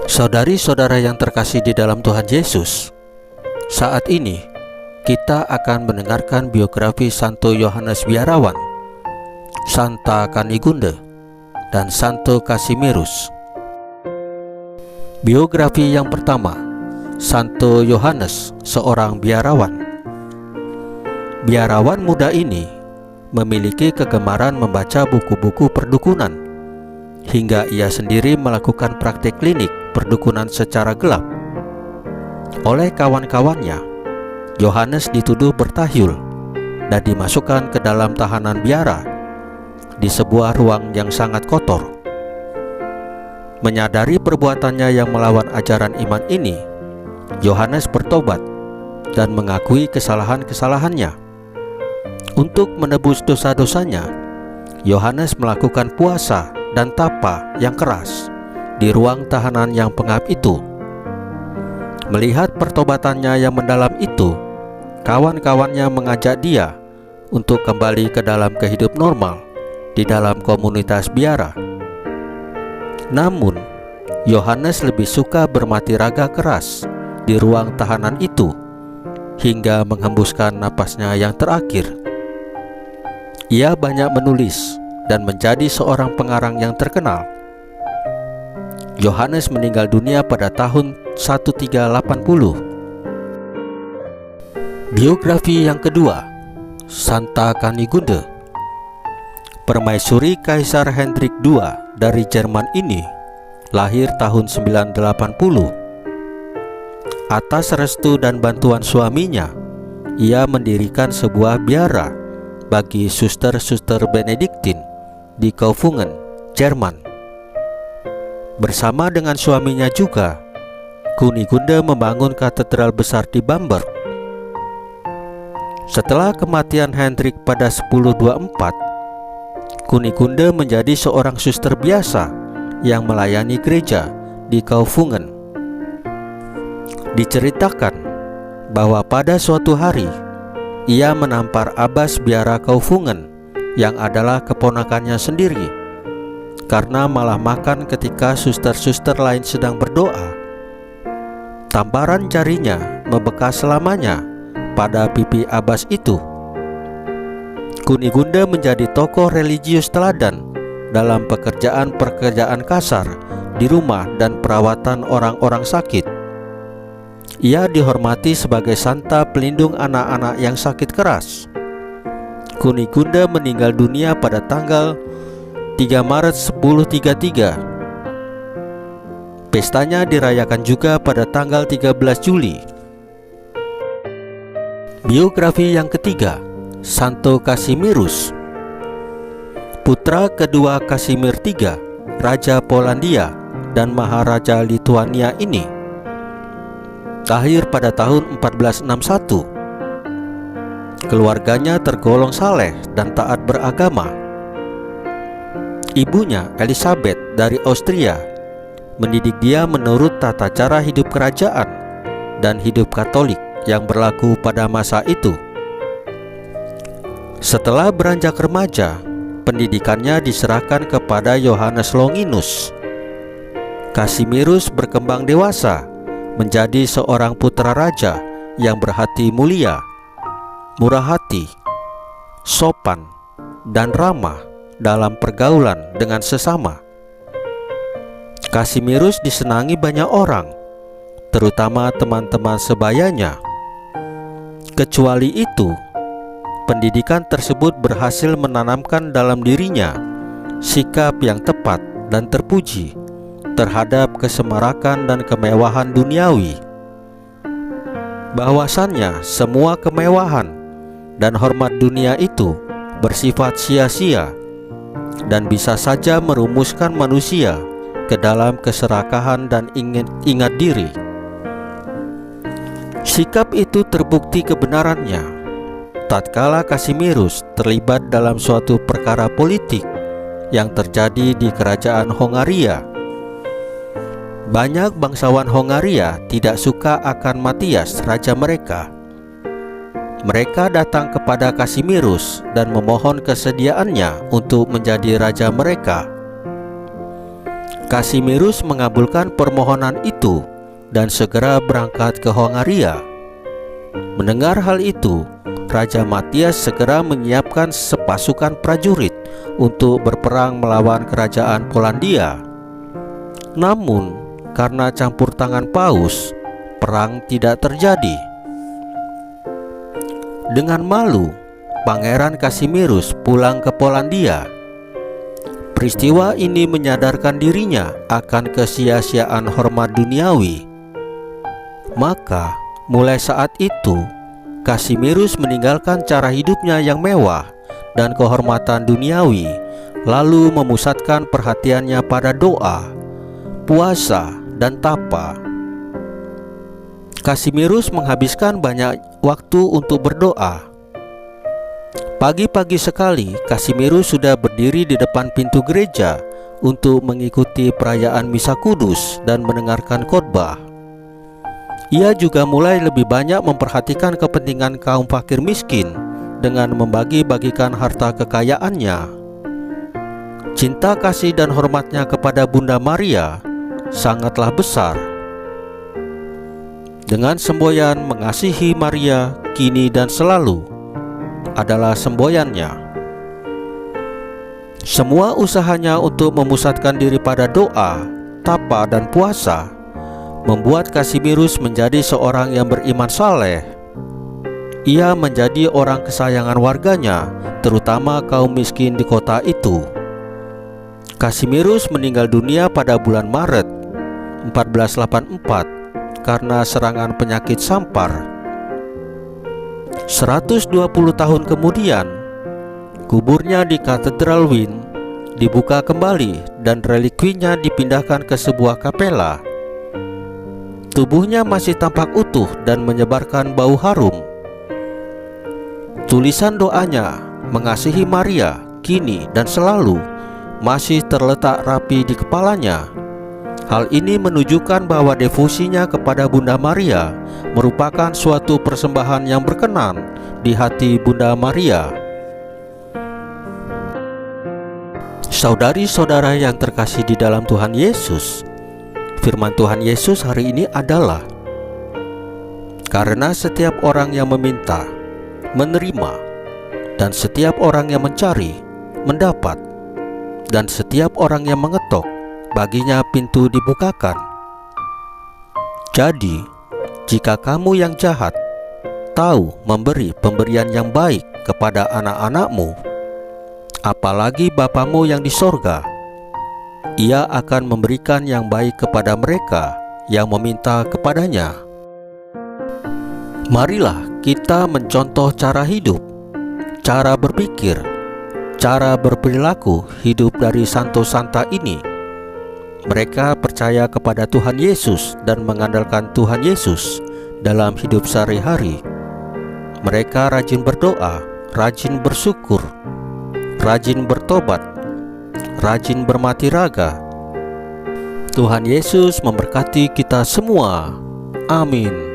Saudari-saudara yang terkasih di dalam Tuhan Yesus, saat ini kita akan mendengarkan biografi Santo Yohanes Biarawan, Santa Kanigunde, dan Santo Kasimirus. Biografi yang pertama, Santo Yohanes, seorang biarawan. Biarawan muda ini memiliki kegemaran membaca buku-buku perdukunan, hingga ia sendiri melakukan praktik klinik perdukunan secara gelap. Oleh kawan-kawannya, Yohanes dituduh bertahyul dan dimasukkan ke dalam tahanan biara di sebuah ruang yang sangat kotor. Menyadari perbuatannya yang melawan ajaran iman ini, Yohanes bertobat dan mengakui kesalahan-kesalahannya. Untuk menebus dosa-dosanya, Yohanes melakukan puasa dan tapa yang keras di ruang tahanan yang pengap itu. Melihat pertobatannya yang mendalam itu, kawan-kawannya mengajak dia untuk kembali ke dalam kehidupan normal di dalam komunitas biara. Namun, Yohanes lebih suka bermati raga keras di ruang tahanan itu hingga menghembuskan napasnya yang terakhir. Ia banyak menulis dan menjadi seorang pengarang yang terkenal. Yohanes meninggal dunia pada tahun 1380. Biografi yang kedua, Santa Kanigunde. Permaisuri Kaisar Hendrik II dari Jerman ini lahir tahun 980. Atas restu dan bantuan suaminya, ia mendirikan sebuah biara bagi suster-suster Benediktin di Kaufungen, Jerman. Bersama dengan suaminya juga, Kunigunde membangun katedral besar di Bamberg. Setelah kematian Hendrik pada 1024, Kunigunde menjadi seorang suster biasa yang melayani gereja di Kaufungen. Diceritakan bahwa pada suatu hari ia menampar abbas biara Kaufungen yang adalah keponakannya sendiri karena malah makan ketika suster-suster lain sedang berdoa. Tamparan jarinya membekas selamanya pada pipi abbas itu. Kunigunde menjadi tokoh religius teladan dalam pekerjaan-pekerjaan kasar di rumah dan perawatan orang-orang sakit. Ia dihormati sebagai santa pelindung anak-anak yang sakit keras. Kunigunde meninggal dunia pada tanggal 3 Maret 1033. Pestanya dirayakan juga pada tanggal 13 Juli. Biografi yang ketiga, Santo Kasimirus. Putra kedua Kasimir III, Raja Polandia dan Maharaja Lituania ini lahir pada tahun 1461. Keluarganya tergolong saleh dan taat beragama. Ibunya, Elizabeth dari Austria, mendidik dia menurut tata cara hidup kerajaan dan hidup Katolik yang berlaku pada masa itu. Setelah beranjak remaja, pendidikannya diserahkan kepada Yohanes Longinus. Kasimirus berkembang dewasa menjadi seorang putra raja yang berhati mulia, murah hati, sopan, dan ramah dalam pergaulan dengan sesama. Kasimirus disenangi banyak orang, terutama teman-teman sebayanya. Kecuali itu, pendidikan tersebut berhasil menanamkan dalam dirinya sikap yang tepat dan terpuji terhadap kesemarakan dan kemewahan duniawi. Bahwasannya semua kemewahan dan hormat dunia itu bersifat sia-sia dan bisa saja merumuskan manusia ke dalam keserakahan dan ingat diri. Sikap itu terbukti kebenarannya tatkala Kasimirus terlibat dalam suatu perkara politik yang terjadi di kerajaan Hongaria. Banyak bangsawan Hongaria tidak suka akan Matias, raja mereka. Mereka datang kepada Kasimirus dan memohon kesediaannya untuk menjadi raja mereka. Kasimirus mengabulkan permohonan itu dan segera berangkat ke Hongaria. Mendengar hal itu, Raja Matias segera menyiapkan sepasukan prajurit untuk berperang melawan kerajaan Polandia. Namun, karena campur tangan Paus, perang tidak terjadi. Dengan malu, Pangeran Kasimirus pulang ke Polandia. Peristiwa ini menyadarkan dirinya akan kesia-siaan hormat duniawi. Maka, mulai saat itu, Kasimirus meninggalkan cara hidupnya yang mewah dan kehormatan duniawi, lalu memusatkan perhatiannya pada doa, puasa, dan tapa. Kasimirus menghabiskan banyak waktu untuk berdoa. Pagi-pagi sekali, Kasimirus sudah berdiri di depan pintu gereja untuk mengikuti perayaan Misa Kudus dan mendengarkan khotbah. Ia juga mulai lebih banyak memperhatikan kepentingan kaum fakir miskin dengan membagi-bagikan harta kekayaannya. Cinta kasih dan hormatnya kepada Bunda Maria sangatlah besar. Dengan semboyan mengasihi Maria kini dan selalu adalah semboyannya. Semua usahanya untuk memusatkan diri pada doa, tapa, dan puasa membuat Kasimirus menjadi seorang yang beriman saleh. Ia menjadi orang kesayangan warganya, terutama kaum miskin di kota itu. Kasimirus meninggal dunia pada bulan Maret 1484 karena serangan penyakit sampar. 120 tahun kemudian, kuburnya di Katedral Wien dibuka kembali dan relikwinya dipindahkan ke sebuah kapela. Tubuhnya masih tampak utuh dan menyebarkan bau harum. Tulisan doanya, mengasihi Maria kini dan selalu, masih terletak rapi di kepalanya. Hal ini menunjukkan bahwa devosinya kepada Bunda Maria merupakan suatu persembahan yang berkenan di hati Bunda Maria. Saudari-saudara yang terkasih di dalam Tuhan Yesus, firman Tuhan Yesus hari ini adalah, karena setiap orang yang meminta, menerima, dan setiap orang yang mencari, mendapat, dan setiap orang yang mengetok, baginya pintu dibukakan. Jadi, jika kamu yang jahat tahu memberi pemberian yang baik kepada anak-anakmu, apalagi Bapamu yang di sorga, Ia akan memberikan yang baik kepada mereka yang meminta kepadanya. Marilah kita mencontoh cara hidup, cara berpikir, cara berperilaku hidup dari Santo Santa ini. Mereka percaya kepada Tuhan Yesus dan mengandalkan Tuhan Yesus dalam hidup sehari-hari. Mereka rajin berdoa, rajin bersyukur, rajin bertobat, rajin bermati raga. Tuhan Yesus memberkati kita semua. Amin.